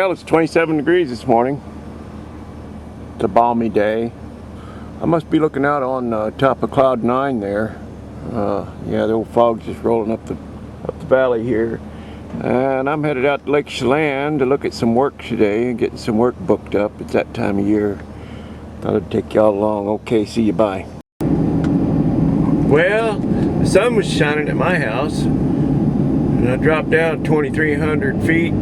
Well, it's 27 degrees this morning. It's a balmy day. I must be looking out on top of Cloud 9 there. Yeah, the old fog's just rolling up the valley here. And I'm headed out to Lake Chelan to look at some work today, getting some work booked up. It's that time of year. Thought I'd take y'all along. Okay, see you, bye. Well, the sun was shining at my house, and I dropped down 2,300 feet,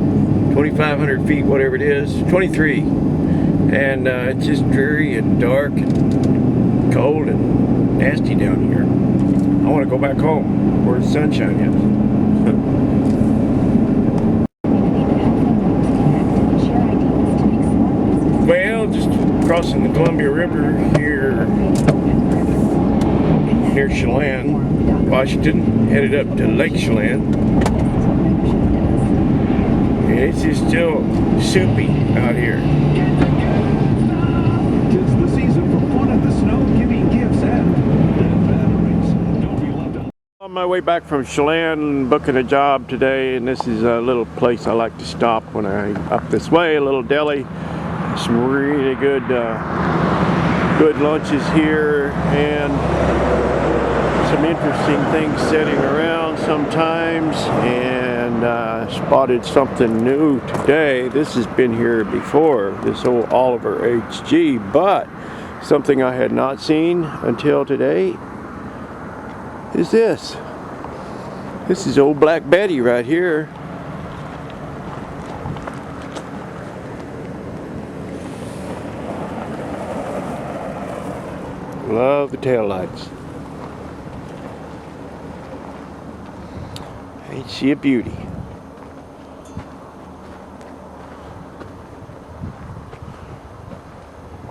2,500 feet, whatever it is, 23. And it's just dreary and dark and cold and nasty down here. I want to go back home where the sunshine is. Well, just crossing the Columbia River here near Chelan, Washington, headed up to Lake Chelan. It's just still soupy out here. It's the season for fun in the snow, giving gifts and batteries. Don't be left out. On my way back from Chelan, booking a job today, and this is a little place I like to stop when I'm up this way, a little deli. Some really good lunches here, and some interesting things sitting around sometimes, and spotted something new today. This has been here before, this old Oliver HG, but something I had not seen until today is this. This is old Black Betty right here. Love the taillights. Ain't she a beauty?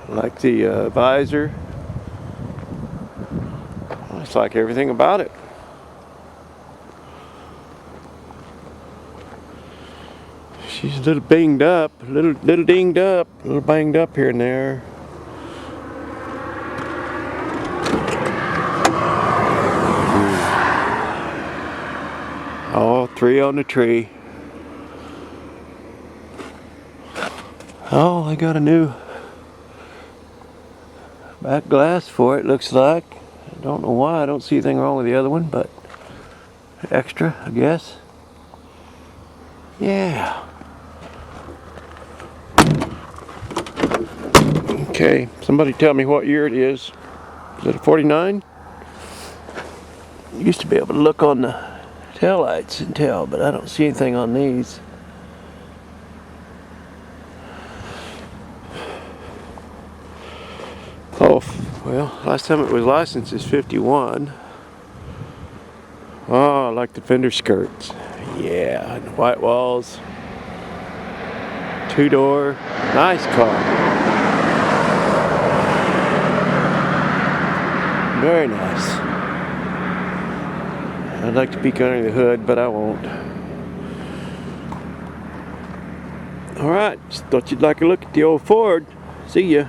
Like the visor. It's like everything about it. She's a little banged up, little dinged up, a little banged up here and there. All three on the tree. Oh, I got a new back glass for it, looks like. I don't know why, I don't see anything wrong with the other one, but extra, I guess. Yeah. Okay, somebody tell me what year it is. Is it a 49? Used to be able to look on the taillights and tell, but I don't see anything on these. Oh, well, last time it was licensed is 51. Oh, I like the fender skirts. Yeah, and the white walls. Two-door, nice car. Very nice. I'd like to peek under the hood, but I won't. Alright, just thought you'd like a look at the old Ford. See ya.